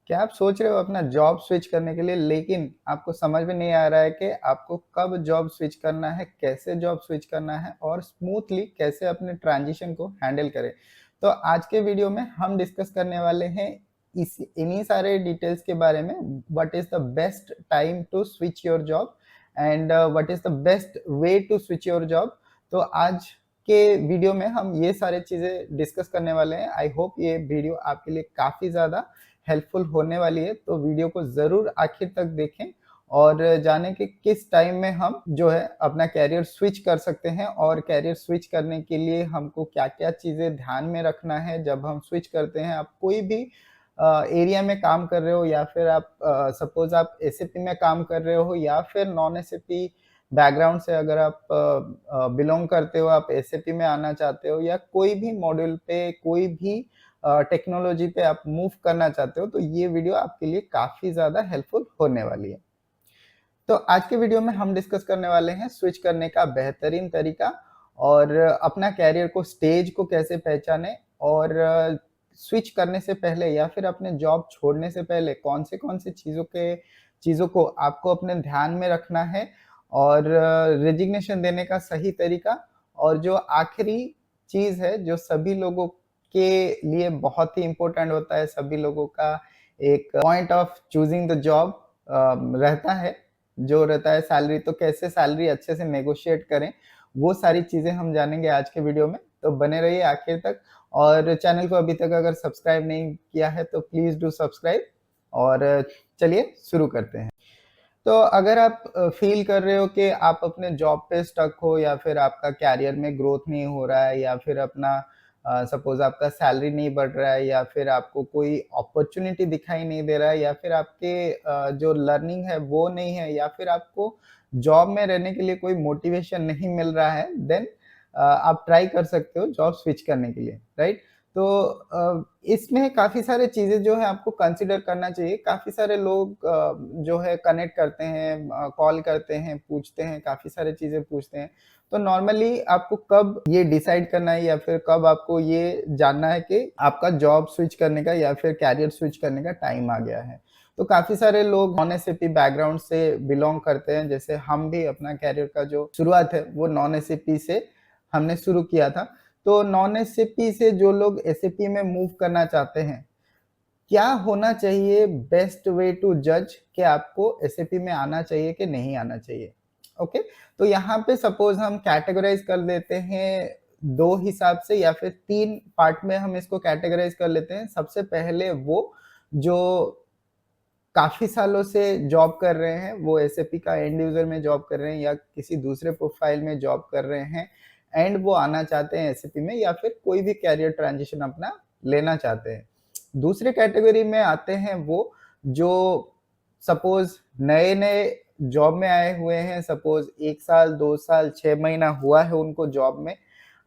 क्या आप सोच रहे हो अपना जॉब स्विच करने के लिए, लेकिन आपको समझ में नहीं आ रहा है कि आपको कब जॉब स्विच करना है, कैसे जॉब स्विच करना है और स्मूथली कैसे अपने ट्रांजिशन को हैंडल करें। तो आज के वीडियो में हम डिस्कस करने वाले हैं इस इन्हीं सारे डिटेल्स के बारे में। What is the best time to switch your job and what is the best way to switch your job. तो आज के वीडियो में हम ये सारी चीज़ें डिस्कस करने वाले हैं। आई होप ये वीडियो आपके लिए काफ़ी ज़्यादा हेल्पफुल होने वाली है, तो वीडियो को ज़रूर आखिर तक देखें और जानें कि किस टाइम में हम जो है अपना कैरियर स्विच कर सकते हैं और कैरियर स्विच करने के लिए हमको क्या-क्या चीज़ें ध्यान में रखना है जब हम स्विच करते हैं। आप कोई भी एरिया में काम कर रहे हो या फिर आप सपोज़ आप एसएपी में काम कर रहे हो या फिर नॉन एसएपी बैकग्राउंड से अगर आप बिलॉन्ग करते हो, आप एसएपी में आना चाहते हो या कोई भी मॉड्यूल पे, कोई भी टेक्नोलॉजी पे आप मूव करना चाहते हो, तो ये वीडियो आपके लिए काफ़ी ज़्यादा हेल्पफुल होने वाली है। तो आज के वीडियो में हम डिस्कस करने वाले हैं स्विच करने का बेहतरीन तरीका और अपना कैरियर को स्टेज को कैसे पहचानें और स्विच करने से पहले या फिर अपने जॉब छोड़ने से पहले कौन से चीज़ों को आपको अपने ध्यान में रखना है और रेजिग्नेशन देने का सही तरीका और जो आखिरी चीज़ है, जो सभी लोगों के लिए बहुत ही इम्पोर्टेंट होता है, सभी लोगों का एक point of choosing the job रहता है, जो रहता है सैलरी। तो कैसे सैलरी अच्छे से नेगोशिएट करें, वो सारी चीज़ें हम जानेंगे आज के वीडियो में। तो बने रहिए आखिर तक और चैनल को अभी तक अगर सब्सक्राइब नहीं किया है तो प्लीज़ डू सब्सक्राइब और चलिए शुरू करते हैं। तो अगर आप फ़ील कर रहे हो कि आप अपने जॉब पे स्टक हो या फिर आपका करियर में ग्रोथ नहीं हो रहा है या फिर अपना सपोज़ आपका सैलरी नहीं बढ़ रहा है या फिर आपको कोई अपॉर्च्युनिटी दिखाई नहीं दे रहा है या फिर आपके जो लर्निंग है वो नहीं है या फिर आपको जॉब में रहने के लिए कोई मोटिवेशन नहीं मिल रहा है, देन आप ट्राई कर सकते हो जॉब स्विच करने के लिए, राइट? तो इसमें काफ़ी सारे चीज़ें जो है आपको कंसिडर करना चाहिए। काफ़ी सारे लोग जो है कनेक्ट करते हैं, कॉल करते हैं, पूछते हैं, काफ़ी सारी चीज़ें पूछते हैं। तो नॉर्मली आपको कब ये डिसाइड करना है या फिर कब आपको ये जानना है कि आपका जॉब स्विच करने का या फिर करियर स्विच करने का टाइम आ गया है। तो काफ़ी सारे लोग नॉन एसएपी बैकग्राउंड से बिलॉन्ग करते हैं, जैसे हम भी अपना करियर का जो शुरुआत है वो नॉन एसएपी से हमने शुरू किया था। तो नॉन एसएपी से जो लोग एसएपी में मूव करना चाहते हैं, क्या होना चाहिए बेस्ट वे टू जज कि आपको एसएपी में आना चाहिए कि नहीं आना चाहिए? ओके, तो यहाँ पे सपोज़ हम कैटेगराइज़ कर देते हैं 2 हिसाब से या फिर 3 पार्ट में हम इसको कैटेगराइज़ कर लेते हैं। सबसे पहले वो जो काफ़ी सालों से जॉब कर रहे हैं, वो एसएपी का एंड यूज़र में जॉब कर रहे हैं या किसी दूसरे प्रोफ़ाइल में जॉब कर रहे हैं एंड वो आना चाहते हैं एसएपी में या फिर कोई भी करियर ट्रांज़िशन अपना लेना चाहते हैं। दूसरे कैटेगरी में आते हैं वो जो सपोज़ नए-नए जॉब में आए हुए हैं, सपोज़ 1 साल, 2 साल, 6 महीना हुआ है उनको जॉब में।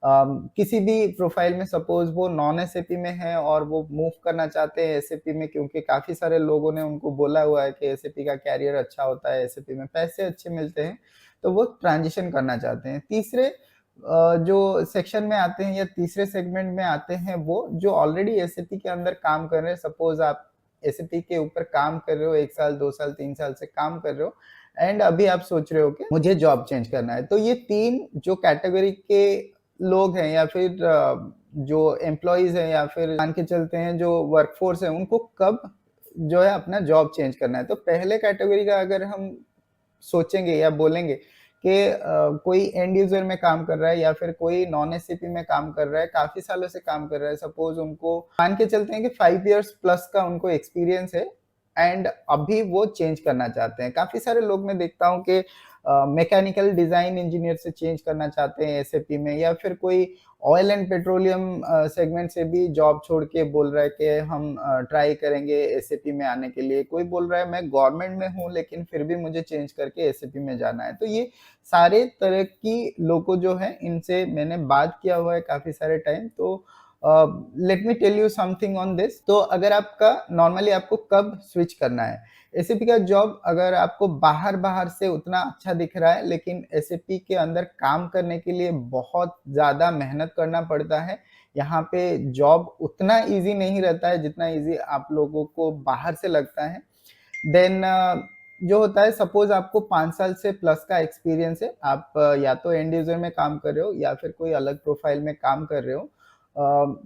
किसी भी प्रोफ़ाइल में सपोज़ वो नॉन एसएपी में है और वो मूव करना चाहते हैं एसएपी में, क्योंकि काफ़ी सारे लोगों ने उनको बोला हुआ है कि एसएपी का करियर अच्छा होता है, एसएपी में पैसे अच्छे मिलते हैं, तो वो ट्रांज़िशन करना चाहते हैं। तीसरे जो सेक्शन में आते हैं या तीसरे सेगमेंट में आते हैं वो जो ऑलरेडी एसएपी के अंदर काम कर रहे हैं। सपोज़ आप एसएपी के ऊपर काम कर रहे हो, 1 साल, 2 साल, 3 साल से काम कर रहे हो एंड अभी आप सोच रहे हो कि मुझे जॉब चेंज करना है। तो ये 3 जो कैटेगरी के लोग हैं या फिर जो एम्प्लॉइज़ हैं या फिर मान के चलते हैं जो वर्कफ़ोर्स है, उनको कब जो है अपना जॉब चेंज करना है। तो पहले कैटेगरी का अगर हम सोचेंगे या बोलेंगे कि कोई एंड यूज़र में काम कर रहा है या फिर कोई नॉन एसएपी में काम कर रहा है, काफ़ी सालों से काम कर रहा है। सपोज़ उनको मान के चलते हैं कि 5 इयर्स प्लस का उनको एक्सपीरियंस है एंड अभी वो चेंज करना चाहते हैं। काफ़ी सारे लोग मैं देखता हूँ कि मैकेनिकल डिज़ाइन इंजीनियर से चेंज करना चाहते हैं एसएपी में या फिर कोई ऑयल एंड पेट्रोलियम सेगमेंट से भी जॉब छोड़ के बोल रहा है कि हम ट्राई करेंगे एसएपी में आने के लिए। कोई बोल रहा है मैं गवर्नमेंट में हूँ लेकिन फिर भी मुझे चेंज करके एसएपी में जाना है। तो ये सारे तरह की लोगों जो हैं इनसे मैंने बात किया हुआ है काफ़ी सारे टाइम। तो let me tell you something on this. तो अगर आपका नॉर्मली आपको कब स्विच करना है? एसएपी का जॉब अगर आपको बाहर-बाहर से उतना अच्छा दिख रहा है, लेकिन एसएपी के अंदर काम करने के लिए बहुत ज़्यादा मेहनत करना पड़ता है। यहाँ पे जॉब उतना ईज़ी नहीं रहता है जितना ईज़ी आप लोगों को बाहर से लगता है। देन जो होता है सपोज़ आपको 5 साल से प्लस का एक्सपीरियंस है, आप या तो एंड यूज़र में काम कर रहे हो या फिर कोई अलग प्रोफ़ाइल में काम कर रहे हो।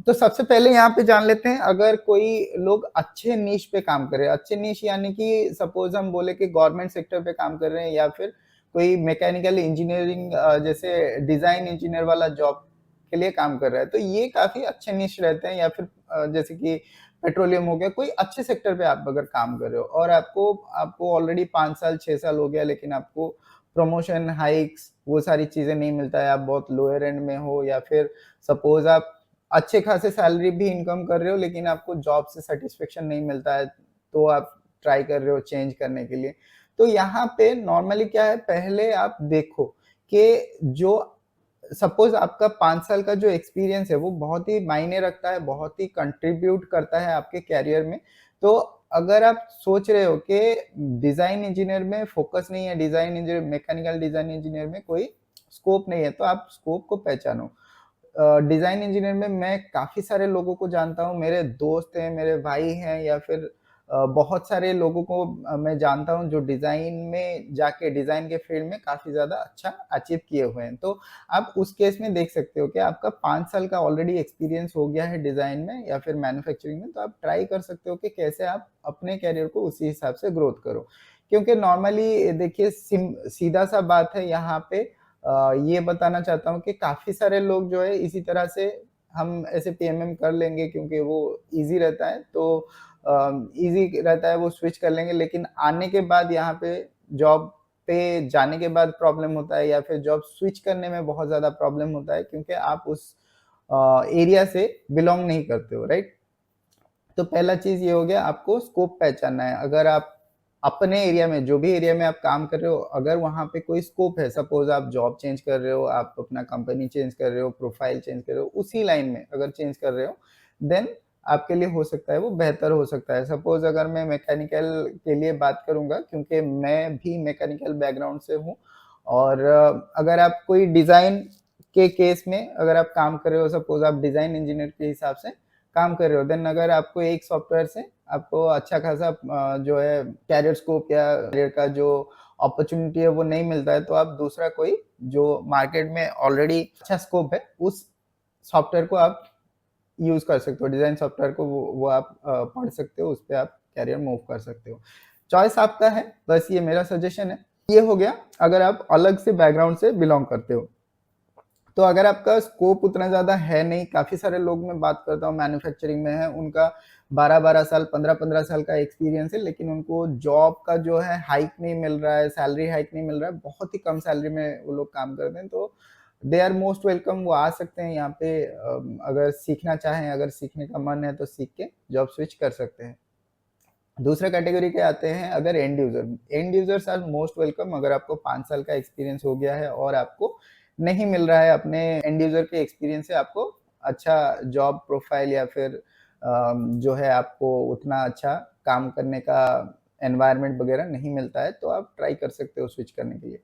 तो सबसे पहले यहाँ पे जान लेते हैं अगर कोई लोग अच्छे नीश पे काम कर रहे हैं, अच्छे नीश यानी कि सपोज़ हम बोले कि गवर्नमेंट सेक्टर पे काम कर रहे हैं या फिर कोई मैकेनिकल इंजीनियरिंग जैसे डिज़ाइन इंजीनियर वाला जॉब के लिए काम कर रहा है, तो ये काफ़ी अच्छे नीश रहते हैं या फिर जैसे कि पेट्रोलियम हो गया, कोई अच्छे सेक्टर पे आप अगर काम कर रहे हो और आपको आपको ऑलरेडी 5 साल, 6 साल हो गया लेकिन आपको प्रमोशन, हाइक्स वो सारी चीज़ें नहीं मिलता है, आप बहुत लोअर एंड में हो या फिर सपोज़ आप अच्छे खासे सैलरी भी इनकम कर रहे हो लेकिन आपको जॉब से सैटिस्फैक्शन नहीं मिलता है, तो आप ट्राई कर रहे हो चेंज करने के लिए। तो यहाँ पे नॉर्मली क्या है, पहले आप देखो कि जो सपोज़ आपका 5 साल का जो एक्सपीरियंस है, वो बहुत ही मायने रखता है, बहुत ही कंट्रीब्यूट करता है आपके करियर में। तो अगर आप सोच रहे हो कि डिज़ाइन इंजीनियर में फ़ोकस नहीं है, design engineer mechanical design engineer में कोई स्कोप नहीं है, तो आप स्कोप को पहचानो। डिज़ाइन इंजीनियर में मैं काफ़ी सारे लोगों को जानता हूँ, मेरे दोस्त हैं, मेरे भाई हैं या फिर बहुत सारे लोगों को मैं जानता हूँ जो डिज़ाइन में जाके डिज़ाइन के फ़ील्ड में काफ़ी ज़्यादा अच्छा अचीव किए हुए हैं। तो आप उस केस में देख सकते हो कि आपका 5 साल का ऑलरेडी एक्सपीरियंस हो गया है डिज़ाइन में या फिर मैन्युफैक्चरिंग में, तो आप ट्राई कर सकते हो कि कैसे आप अपने करियर को उसी हिसाब से ग्रोथ करो। क्योंकि नॉर्मली देखिए सीधा-सा बात है यहाँ पे ये बताना चाहता हूँ कि काफ़ी सारे लोग जो है इसी तरह से हम ऐसे पीएमएम कर लेंगे क्योंकि वो ईज़ी रहता है, तो ईज़ी रहता है वो स्विच कर लेंगे, लेकिन आने के बाद यहाँ पे जॉब पे जाने के बाद प्रॉब्लम होता है या फिर जॉब स्विच करने में बहुत ज़्यादा प्रॉब्लम होता है क्योंकि आप उस एरिया से बिलॉन्ग नहीं करते हो, राइट? तो पहला चीज़ ये हो गया, आपको स्कोप पहचानना है। अगर आप अपने एरिया में, जो भी एरिया में आप काम कर रहे हो, अगर वहाँ पे कोई स्कोप है, सपोज़ आप जॉब चेंज कर रहे हो, आप अपना कंपनी चेंज कर रहे हो, प्रोफ़ाइल चेंज कर रहे हो, उसी लाइन में अगर चेंज कर रहे हो, देन आपके लिए हो सकता है वो बेहतर हो सकता है। सपोज़ अगर मैं मैकेनिकल के लिए बात करूँगा क्योंकि मैं भी मैकेनिकल बैकग्राउंड से हूँ और अगर आप कोई डिज़ाइन के केस में अगर आप काम कर रहे हो, सपोज़ आप डिज़ाइन इंजीनियर के हिसाब से काम कर रहे हो, देन अगर आपको एक सॉफ्टवेयर से आपको अच्छा खासा जो है करियर स्कोप या करियर का जो अपॉर्च्युनिटी है वो नहीं मिलता है, तो आप दूसरा कोई जो मार्केट में ऑलरेडी अच्छा स्कोप है, उस सॉफ्टवेयर को आप यूज़ कर सकते हो। डिज़ाइन सॉफ्टवेयर को वो आप पढ़ सकते हो, उसपे आप करियर मूव कर सकते हो। चॉइस आपका है, बस ये मेरा सजेशन है। ये हो गया अगर आप अलग से बैकग्राउंड से बिलॉन्ग करते हो। तो अगर आपका स्कोप उतना ज़्यादा है नहीं, काफ़ी सारे लोग मैं बात करता हूँ मैन्युफैक्चरिंग में है, उनका 12-12 साल, 15-15 साल का एक्सपीरियंस है, लेकिन उनको जॉब का जो है हाइक नहीं मिल रहा है, सैलरी हाइक नहीं मिल रहा है, बहुत ही कम सैलरी में वो लोग काम करते हैं, तो दे आर मोस्ट वेलकम, वो आ सकते हैं यहाँ पे अगर सीखना चाहें, अगर सीखने का मन है तो सीख के जॉब स्विच कर सकते हैं। दूसरे कैटेगरी के आते हैं अगर end users are most welcome, अगर आपको 5 साल का एक्सपीरियंस हो गया है और आपको नहीं मिल रहा है अपने एंड यूजर के एक्सपीरियंस से आपको अच्छा जॉब प्रोफाइल या फिर जो है आपको उतना अच्छा काम करने का एनवायरनमेंट वगैरह नहीं मिलता है, तो आप ट्राई कर सकते हो स्विच करने के लिए।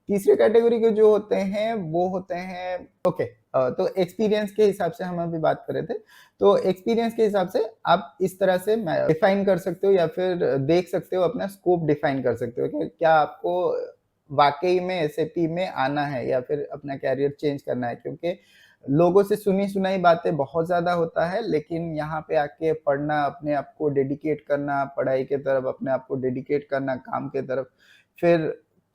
तीसरे कैटेगरी के जो होते हैं वो होते हैं ओके, तो एक्सपीरियंस के हिसाब से हम अभी बात कर रहे थे। तो एक्सपीरियंस के हिसाब से आप इस तरह से डिफाइन कर सकते हो या फिर देख सकते हो, अपना स्कोप डिफाइन कर सकते हो कि क्या आपको वाक़ई में एसएपी में आना है या फिर अपना करियर चेंज करना है, क्योंकि लोगों से सुनी-सुनाई बातें बहुत ज़्यादा होता है, लेकिन यहाँ पे आके पढ़ना, अपने आप को डेडिकेट करना, पढ़ाई के तरफ अपने आप को डेडिकेट करना, काम के तरफ, फिर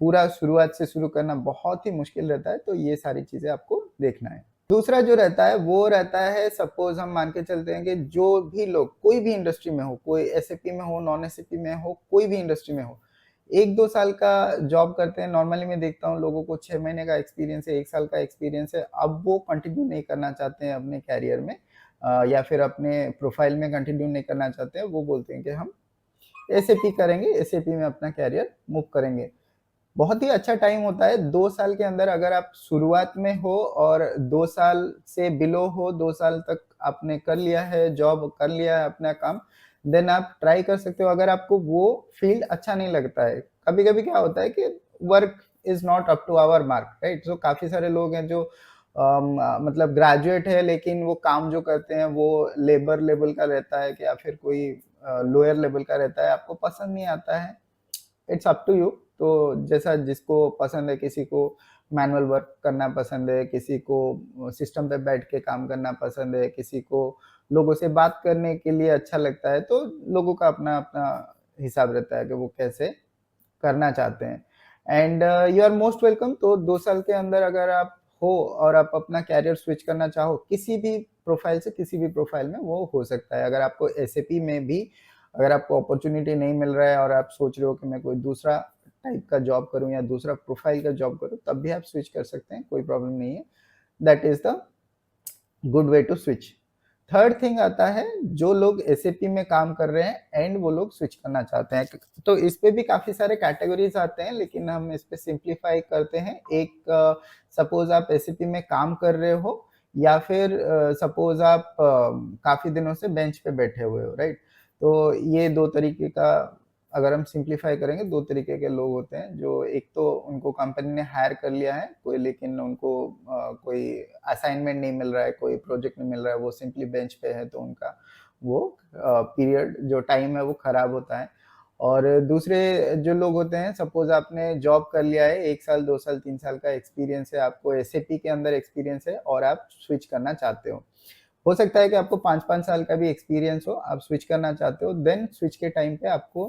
पूरा शुरुआत से शुरू करना बहुत ही मुश्किल रहता है, तो ये सारी चीज़ें आपको देखना है। दूसरा जो रहता है, वो रहता है सपोज़ हम मान के चलते हैं कि जो भी लोग कोई भी इंडस्ट्री में हो, कोई एसएपी में हो, नॉन एसएपी में हो, कोई भी इंडस्ट्री में हो, 1-2 साल का जॉब करते हैं, नॉर्मली मैं देखता हूँ लोगों को 6 महीने का एक्सपीरियंस है, 1 साल का एक्सपीरियंस है, अब वो कंटिन्यू नहीं करना चाहते हैं अपने करियर में या फिर अपने प्रोफाइल में कंटिन्यू नहीं करना चाहते हैं, वो बोलते हैं कि हम एसएपी करेंगे, एसएपी में अपना करियर मूव करेंगे। बहुत ही अच्छा टाइम होता है, 2 साल के अंदर अगर आप शुरुआत में हो और 2 साल से बिलो हो, 2 साल तक आपने कर लिया है, जॉब कर लिया है अपना काम, देन आप ट्राई कर सकते हो अगर आपको वो फ़ील्ड अच्छा नहीं लगता है। कभी-कभी क्या होता है कि work is not up to our mark, right? So काफ़ी सारे लोग हैं जो मतलब ग्रेजुएट है लेकिन वो काम जो करते हैं वो लेबर लेवल का रहता है कि या फिर कोई लोअर लेवल का रहता है, आपको पसंद नहीं आता है, इट्स अप टू यू। तो जैसा जिसको पसंद है, किसी को मैनुअल वर्क करना पसंद है, किसी को सिस्टम पे बैठ के काम करना पसंद है, किसी को लोगों से बात करने के लिए अच्छा लगता है, तो लोगों का अपना-अपना हिसाब रहता है कि वो कैसे करना चाहते हैं। And you are most welcome. तो 2 साल के अंदर अगर आप हो और आप अपना कैरियर स्विच करना चाहो, किसी भी प्रोफ़ाइल से किसी भी प्रोफ़ाइल में, वो हो सकता है। अगर आपको एसएपी में भी अगर आपको अपॉर्च्युनिटी नहीं मिल रहा है और आप सोच रहे हो कि मैं कोई दूसरा टाइप का जॉब करूँ या दूसरा प्रोफ़ाइल का जॉब करूँ, तब भी आप स्विच कर सकते हैं, कोई प्रॉब्लम नहीं है। That is the good way to switch. Third thing आता है, जो लोग एसएपी में काम कर रहे हैं एंड वो लोग स्विच करना चाहते हैं। तो इस पे भी काफ़ी सारे कैटेगरीज़ आते हैं, लेकिन हम इस पे सिंप्लीफाई करते हैं। एक सपोज़ आप एसएपी में काम कर रहे हो या फिर सपोज़ आप काफ़ी दिनों से बेंच पे बैठे हुए हो, राइट? तो ये 2 तरीके का अगर हम सिंप्लीफाई करेंगे, 2 तरीके के लोग होते हैं, जो एक तो उनको कंपनी ने हायर कर लिया है, कोई लेकिन उनको कोई असाइनमेंट नहीं मिल रहा है, कोई प्रोजेक्ट नहीं मिल रहा है, वो सिंपली बेंच पे है, तो उनका वो पीरियड जो टाइम है वो खराब होता है। और दूसरे जो लोग होते हैं, सपोज़ आपने जॉब कर लिया है, 1 साल, 2 साल, 3 साल का एक्सपीरियंस है, आपको एसएपी के अंदर एक्सपीरियंस है और आप स्विच करना चाहते हो। हो सकता है कि आपको 5-5 साल का भी एक्सपीरियंस हो, आप स्विच करना चाहते हो, देन स्विच के टाइम पे आपको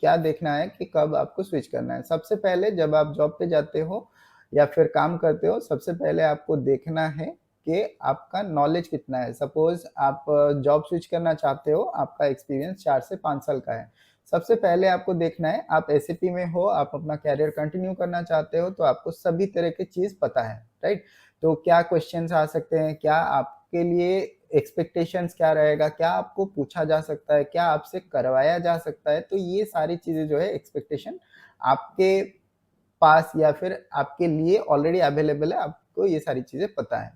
क्या देखना है कि कब आपको स्विच करना है। सबसे पहले जब आप जॉब पे जाते हो या फिर काम करते हो, सबसे पहले आपको देखना है कि आपका नॉलेज कितना है। सपोज़ आप जॉब स्विच करना चाहते हो, आपका एक्सपीरियंस 4 से 5 साल का है। सबसे पहले आपको देखना है, आप एसएपी में हो, आप अपना करियर कंटिन्यू करना चाहते हो, तो आपको सभी तरह की चीज़ पता है, राइट? तो क्या क्वेश्चन्स आ सकते हैं, क्या आपके लिए एक्सपेक्टेशंस क्या रहेगा, क्या आपको पूछा जा सकता है, क्या आपसे करवाया जा सकता है, तो ये सारी चीज़ें जो है एक्सपेक्टेशन आपके पास या फिर आपके लिए ऑलरेडी अवेलेबल है, आपको ये सारी चीज़ें पता है।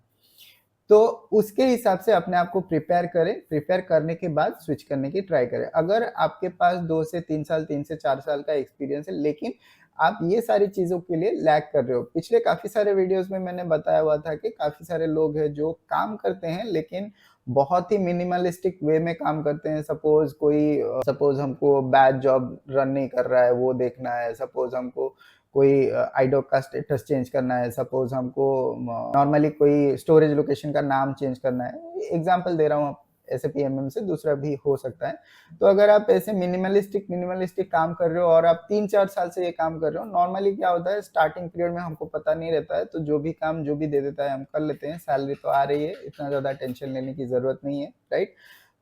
तो उसके हिसाब से अपने आप को प्रिपेयर करें, प्रिपेयर करने के बाद स्विच करने की ट्राई करें। अगर आपके पास 2 से 3 साल, 3 से 4 साल का एक्सपीरियंस है, लेकिन आप ये सारी चीज़ों के लिए लैग कर रहे हो। पिछले काफ़ी सारे वीडियोज़ में मैंने बताया हुआ था कि काफ़ी सारे लोग हैं जो काम करते हैं, लेकिन बहुत ही मिनिमलिस्टिक वे में काम करते हैं। सपोज़ हमको बैच जॉब रन नहीं कर रहा है, वो देखना है। सपोज़ हमको कोई आईडॉक का स्टेटस चेंज करना है, सपोज़ हमको नॉर्मली कोई स्टोरेज लोकेशन का नाम चेंज करना है। एग्ज़ाम्पल दे रहा हूँ, ऐसे पीएमएम से दूसरा भी हो सकता है। तो अगर आप ऐसे मिनिमलिस्टिक काम कर रहे हो और आप 3-4 साल से ये काम कर रहे हो, नॉर्मली क्या होता है, स्टार्टिंग पीरियड में हमको पता नहीं रहता है, तो जो भी काम जो भी दे देता है हम कर लेते हैं, सैलरी तो आ रही है, इतना ज़्यादा टेंशन लेने की ज़रूरत नहीं है, राइट?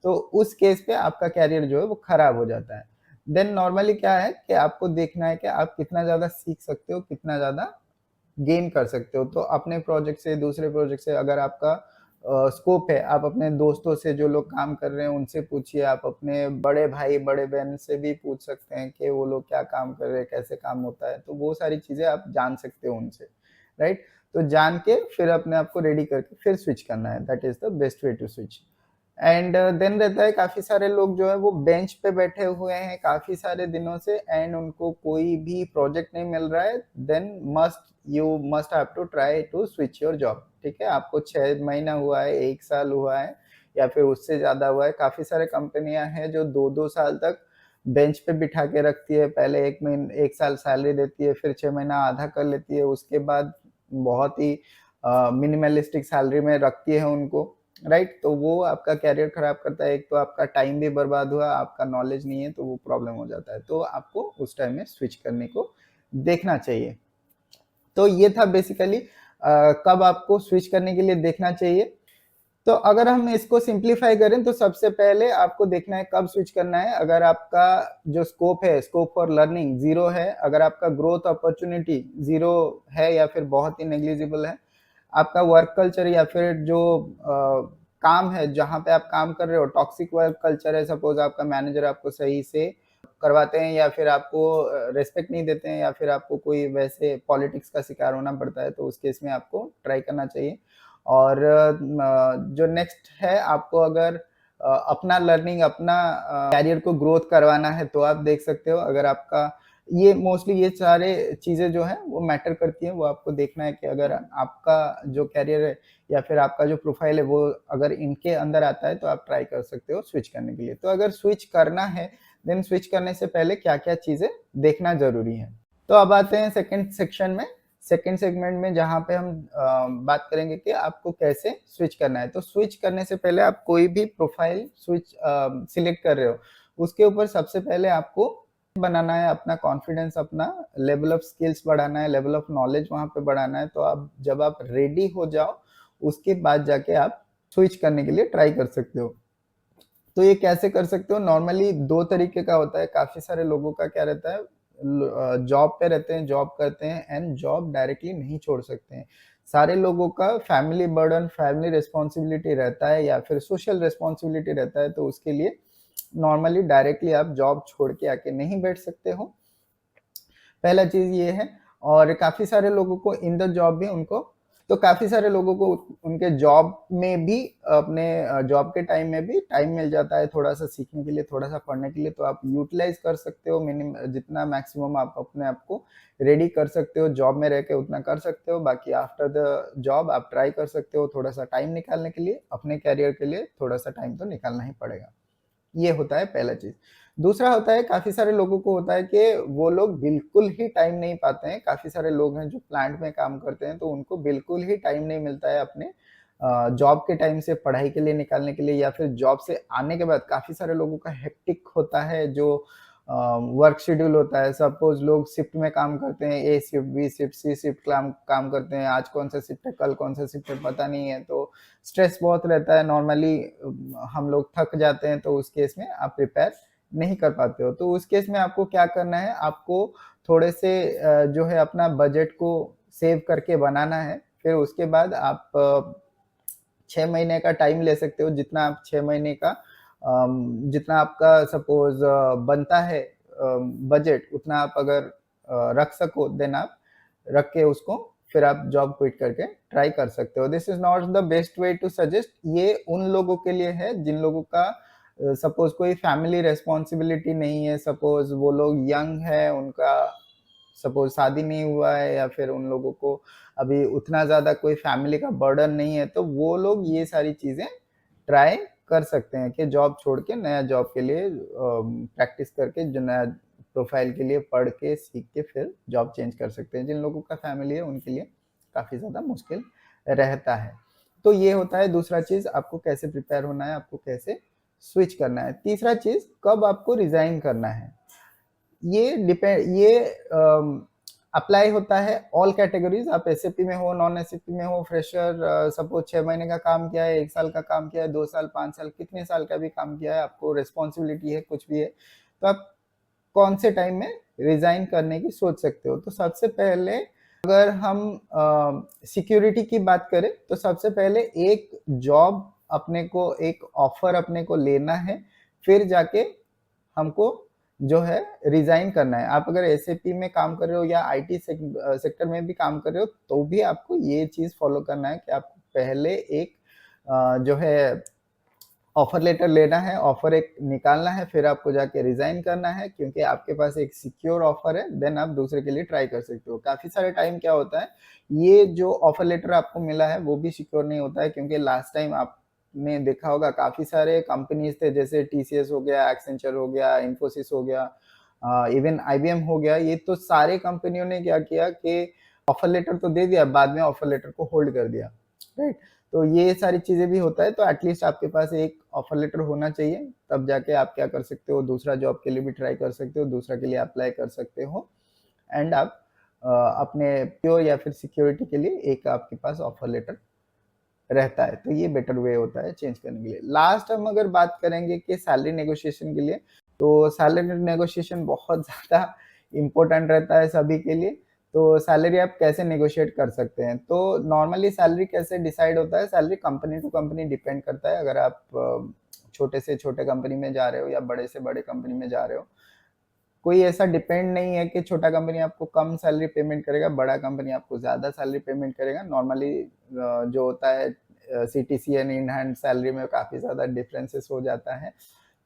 तो उस केस पे आपका करियर जो है वो खराब हो जाता है। देन नॉर्मली क्या है कि आपको देखना है कि आप कितना ज़्यादा सीख सकते हो, कितना ज़्यादा गेन कर सकते हो। तो अपने प्रोजेक्ट से, दूसरे प्रोजेक्ट से अगर आपका स्कोप है, आप अपने दोस्तों से जो लोग काम कर रहे हैं उनसे पूछिए, आप अपने बड़े भाई, बड़े बहन से भी पूछ सकते हैं कि वो लोग क्या काम कर रहे हैं, कैसे काम होता है। तो वो सारी चीज़ें आप जान सकते हो उनसे, राइट? तो जान के फिर अपने आप को रेडी करके फिर स्विच करना है। That is the best way to switch. And then रहता है, काफ़ी सारे लोग जो है वो बेंच पे बैठे हुए हैं काफ़ी सारे दिनों से एंड उनको कोई भी प्रोजेक्ट नहीं मिल रहा है, then you must have to try to switch your job. ठीक है, आपको 6 महीना हुआ है, 1 साल हुआ है या फिर उससे ज़्यादा हुआ है। काफ़ी सारे कंपनियां हैं जो 2-2 साल तक बेंच पे बिठा के रखती है। पहले 1 साल सैलरी देती है, फिर 6 महीना आधा कर लेती है, उसके बाद बहुत ही मिनिमलिस्टिक सैलरी में रखती है उनको, राइट? तो वो आपका करियर खराब करता है। एक तो आपका टाइम भी बर्बाद हुआ, आपका नॉलेज नहीं है, तो वो प्रॉब्लम हो जाता है। तो आपको उस टाइम में स्विच करने को देखना चाहिए। तो ये था बेसिकली कब आपको स्विच करने के लिए देखना चाहिए। तो अगर हम इसको सिंप्लीफाई करें तो सबसे पहले आपको देखना है कब स्विच करना है। अगर आपका जो स्कोप है, स्कोप फॉर लर्निंग 0 है, अगर आपका ग्रोथ अपॉर्च्युनिटी 0 है या फिर बहुत ही नेग्लिजिबल है, आपका वर्क कल्चर या फिर जो काम है जहाँ पे आप काम कर रहे हो टॉक्सिक वर्क कल्चर है, सपोज आपका मैनेजर आपको सही से करवाते हैं या फिर आपको रिस्पेक्ट नहीं देते हैं या फिर आपको कोई वैसे पॉलिटिक्स का शिकार होना पड़ता है, तो उस केस में आपको ट्राई करना चाहिए। और जो नेक्स्ट है, आपको अगर अपना लर्निंग, अपना कैरियर को ग्रोथ करवाना है तो आप देख सकते हो, अगर आपका ये मोस्टली ये सारे चीज़ें जो हैं वो मैटर करती हैं, वो आपको देखना है कि अगर आपका जो करियर है या फिर आपका जो प्रोफ़ाइल है वो अगर इनके अंदर आता है तो आप ट्राई कर सकते हो स्विच करने के लिए। तो अगर स्विच करना है, देन स्विच करने से पहले क्या-क्या चीज़ें देखना ज़रूरी है। तो अब आते हैं सेकंड सेक्शन में, सेकंड सेगमेंट में जहाँ पे हम बात करेंगे कि आपको कैसे स्विच करना है। तो स्विच करने से पहले आप कोई भी प्रोफ़ाइल सिलेक्ट कर रहे हो, उसके ऊपर सबसे पहले आपको बनाना है, अपना कॉन्फिडेंस, अपना लेवल ऑफ स्किल्स बढ़ाना है, लेवल ऑफ नॉलेज वहाँ पे बढ़ाना है। तो आप जब आप रेडी हो जाओ, उसके बाद जाके आप स्विच करने के लिए ट्राई कर सकते हो। तो ये कैसे कर सकते हो? नॉर्मली 2 तरीके का होता है, काफ़ी सारे लोगों का क्या रहता है जॉब पे रहते हैं, जॉब करते हैं एंड जॉब डायरेक्टली नहीं छोड़ सकते हैं। सारे लोगों का फैमिली बर्डन, फैमिली रिस्पॉन्सिबिलिटी रहता है या फिर सोशल रिस्पॉन्सिबिलिटी रहता है, तो उसके लिए नॉर्मली डायरेक्टली आप जॉब छोड़ के आके नहीं बैठ सकते हो। पहला चीज़ ये है और काफ़ी सारे लोगों को इन द जॉब भी उनको तो काफ़ी सारे लोगों को उनके जॉब में भी अपने जॉब के टाइम में भी टाइम मिल जाता है थोड़ा-सा सीखने के लिए, थोड़ा-सा पढ़ने के लिए, तो आप यूटिलाइज़ कर सकते हो जितना मैक्सिमम आप अपने आप को रेडी कर सकते हो, जॉब में रह के उतना कर सकते हो। बाकी आफ्टर द जॉब आप ट्राई कर सकते हो थोड़ा-सा टाइम निकालने के लिए, अपने करियर के लिए थोड़ा-सा टाइम तो निकालना ही पड़ेगा। ये होता है पहला चीज़। दूसरा होता है काफ़ी सारे लोगों को होता है कि वो लोग बिल्कुल ही टाइम नहीं पाते हैं। काफ़ी सारे लोग हैं जो प्लांट में काम करते हैं, तो उनको बिल्कुल ही टाइम नहीं मिलता है अपने जॉब के टाइम से पढ़ाई के लिए निकालने के लिए या फिर जॉब से आने के बाद काफ़ी सारे लोगों का हेक्टिक होता है जो वर्क शेड्यूल होता है। सपोज़ लोग शिफ्ट में काम करते हैं, ए शिफ्ट, बी शिफ्ट, सी शिफ्ट काम काम करते हैं। आज कौन-सा शिफ्ट है, कल कौन-सा शिफ्ट है, पता नहीं है। तो स्ट्रेस बहुत रहता है नॉर्मली हम लोग थक जाते हैं तो उस केस में आप प्रिपेयर नहीं कर पाते हो। तो उस केस में आपको क्या करना है, आपको थोड़े से जो है अपना बजट को सेव करके बनाना है। फिर उसके बाद आप 6 महीने का टाइम ले सकते हो, जितना आप 6 महीने का जितना आपका सपोज़ बनता है बजट उतना आप अगर रख सको देन आप रख के उसको फिर आप जॉब क्विट करके ट्राई कर सकते हो। This is not the best way to suggest ये उन लोगों के लिए है जिन लोगों का सपोज़ कोई फैमिली रिस्पॉन्सिबिलिटी नहीं है, सपोज़ वो लोग यंग है, उनका सपोज़ शादी नहीं हुआ है या फिर उन लोगों को अभी उतना ज़्यादा कोई फैमिली का बर्डन नहीं है, तो वो लोग ये सारी चीज़ें ट्राई कर सकते हैं कि जॉब छोड़ के नया जॉब के लिए प्रैक्टिस करके जो नया प्रोफ़ाइल के लिए पढ़ के, सीख के फिर जॉब चेंज कर सकते हैं। जिन लोगों का फैमिली है उनके लिए काफ़ी ज़्यादा मुश्किल रहता है। तो ये होता है दूसरा चीज़ आपको कैसे प्रिपेयर होना है, आपको कैसे स्विच करना है। तीसरा चीज़ कब आपको रिज़ाइन करना है। ये अप्लाई होता है ऑल कैटेगरीज़ आप एसएपी में हो, नॉन एसएपी में हो, फ्रेशर सपोज़ 6 महीने का काम किया है, 1 साल का काम किया है, 2 साल, 5 साल, कितने साल का भी काम किया है, आपको रिस्पॉन्सिबिलिटी है, कुछ भी है, तो आप कौन से टाइम में रिज़ाइन करने की सोच सकते हो। तो सबसे पहले अगर हम सिक्योरिटी की बात करें, तो सबसे पहले एक जॉब अपने को एक ऑफ़र अपने को लेना है, फिर जाके हमको जो है रिज़ाइन करना है। आप अगर एसएपी में काम कर रहे हो या आईटी सेक्टर में भी काम कर रहे हो, तो भी आपको ये चीज़ फ़ॉलो करना है कि आपको पहले एक जो है ऑफ़र लेटर लेना है, ऑफ़र एक निकालना है, फिर आपको जाके रिज़ाइन करना है क्योंकि आपके पास एक सिक्योर ऑफ़र है, देन आप दूसरे के लिए ट्राई कर सकते हो। काफ़ी सारे टाइम क्या होता है, ये जो ऑफ़र लेटर आपको मिला है, वो भी सिक्योर नहीं होता है क्योंकि लास्ट टाइम आपने देखा होगा काफ़ी सारे कंपनीज़ थे जैसे टीसीएस हो गया, एक्सेंचर हो गया, इन्फोसिस हो गया इवन आईबीएम हो गया, ये तो सारे कंपनियों ने क्या किया कि ऑफ़र लेटर तो दे दिया, बाद में ऑफ़र लेटर को होल्ड कर दिया, राइट? तो ये सारी चीज़ें भी होता है, तो एटलीस्ट आपके पास एक ऑफ़र लेटर होना चाहिए, तब जाके आप क्या कर सकते हो, दूसरा जॉब के लिए भी ट्राई कर सकते हो, दूसरा के लिए अप्लाई कर सकते हो एंड आप अपने प्योर या फिर सिक्योरिटी के लिए एक आपके पास ऑफ़र लेटर रहता है, तो ये बेटर वे होता है चेंज करने के लिए। लास्ट हम अगर बात करेंगे कि सैलरी नेगोशिएशन के लिए, तो सैलरी नेगोशिएशन बहुत ज़्यादा इम्पोर्टेंट रहता है सभी के लिए। तो सैलरी आप कैसे नेगोशिएट कर सकते हैं? तो नॉर्मली सैलरी कैसे डिसाइड होता है? Salary company to company depend करता है। अगर आप छोटे से छोटे कंपनी में जा रहे हो या बड़े से बड़े कंपनी में जा रहे हो, कोई ऐसा डिपेंड नहीं है कि छोटा कंपनी आपको कम सैलरी पेमेंट करेगा, बड़ा कंपनी आपको ज़्यादा सैलरी पेमेंट करेगा। नॉर्मली जो होता है CTC and in hand salary में काफ़ी ज़्यादा डिफरेंसेस हो जाता है।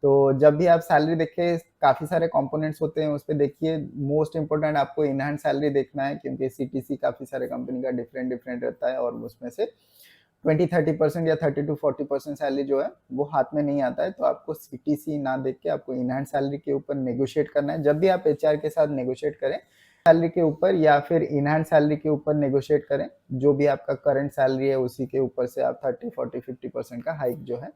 तो जब भी आप सैलरी देखें, काफ़ी सारे कंपोनेंट्स होते हैं, उस पे देखिए मोस्ट इम्पोर्टेंट आपको इन हैंड सैलरी देखना है, क्योंकि सीटीसी काफ़ी सारे कंपनी का डिफरेंट रहता है और उसमें से 20-30% या 30 टू 40% सैलरी जो है वो हाथ में नहीं आता है। तो आपको सीटीसी ना देख के आपको इन हैंड सैलरी के ऊपर नेगोशिएट करना है। जब भी आप एचआर के साथ नेगोशिएट करें, सैलरी के ऊपर या फिर इन हैंड सैलरी के ऊपर नेगोशिएट करें, जो भी आपका करंट सैलरी है उसी के ऊपर से आप 30-40-50% का हाइक जो है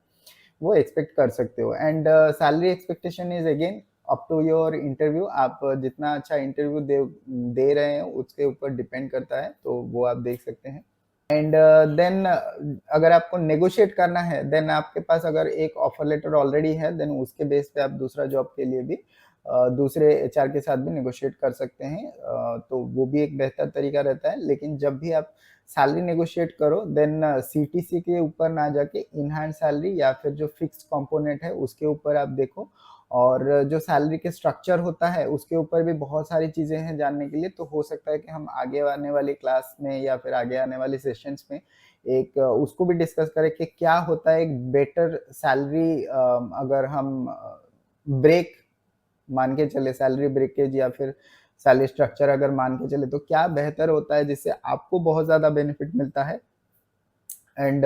वो एक्सपेक्ट कर सकते हो। And salary expectation is again up to your interview. आप जितना अच्छा इंटरव्यू दे रहे हैं उसके ऊपर डिपेंड करता है, तो वो आप देख सकते हैं। एंड देन अगर आपको नेगोशिएट करना है, देन आपके पास अगर एक ऑफर लेटर ऑलरेडी है, देन उसके बेस पे आप दूसरा जॉब के लिए भी दूसरे एचआर के साथ भी नेगोशिएट कर सकते हैं। तो वो भी एक बेहतर तरीका रहता है। लेकिन जब भी आप सैलरी नेगोशिएट करो, देन सीटीसी के ऊपर ना जाके इन हैंड सैलरी या फिर जो फिक्स्ड कंपोनेंट है उसके ऊपर आप देखो। और जो सैलरी के स्ट्रक्चर होता है उसके ऊपर भी बहुत सारी चीज़ें हैं जानने के लिए। तो हो सकता है कि हम आगे आने वाली क्लास में या फिर आगे आने वाली सेशंस में एक उसको भी डिस्कस करें कि क्या होता है एक बेटर सैलरी, अगर हम ब्रेक मान के चले, सैलरी ब्रेकेज या फिर सैलरी स्ट्रक्चर अगर मान के चले, तो क्या बेहतर होता है जिससे आपको बहुत ज़्यादा बेनिफिट मिलता है एंड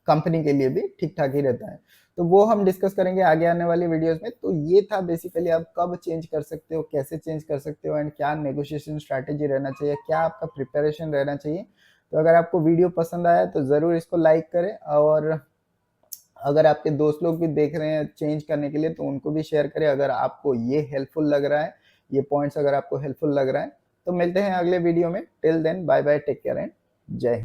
कंपनी के लिए भी ठीक-ठाक ही रहता है। तो वो हम डिस्कस करेंगे आगे आने वाली वीडियोज़ में। तो ये था बेसिकली आप कब चेंज कर सकते हो, कैसे चेंज कर सकते हो एंड क्या नेगोशिएशन स्ट्रैटेजी रहना चाहिए, क्या आपका प्रिपरेशन रहना चाहिए। तो अगर आपको वीडियो पसंद आया तो ज़रूर इसको लाइक करें, और अगर आपके दोस्त लोग भी देख रहे हैं चेंज करने के लिए तो उनको भी शेयर करें अगर आपको ये हेल्पफुल लग रहा है, ये पॉइंट्स अगर आपको हेल्पफुल लग रहा है। तो मिलते हैं अगले वीडियो में। Till then bye bye, take care and जय हिंद।